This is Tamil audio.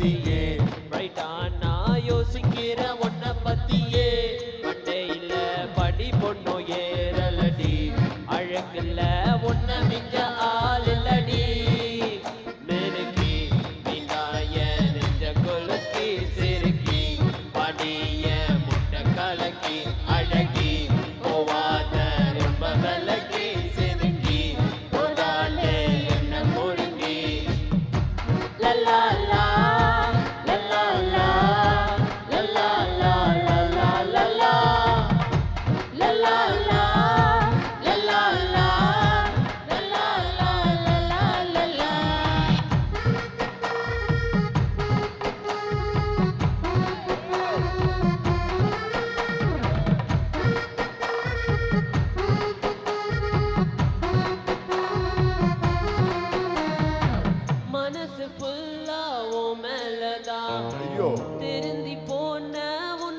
பத்தியே ரைட்டா நான் யோசிக்கிற உன்னை பத்தியே மண்டையில படி பொண்ணு ஏறலடி அழகுல உன்னை மிஞ்ச ஆள் இல்லடி மெருகி நீதாய நெஞ்ச கொலுக்கி சிறுக்கி படிய முட்டை கலக்கி அழகி போவாத ரொம்ப விலகி சிறுக்கி போதாலே என்ன முழுங்கி லல்லா லா லல்லா லா லல்லா லா லல்லா லல்லா லல்லா லா லல்லா லா லல்லா லா லல்லா லல்லா மனசு ஃபுல்லா உன் மேலதான் ஐயோ திருந்தி போன உன்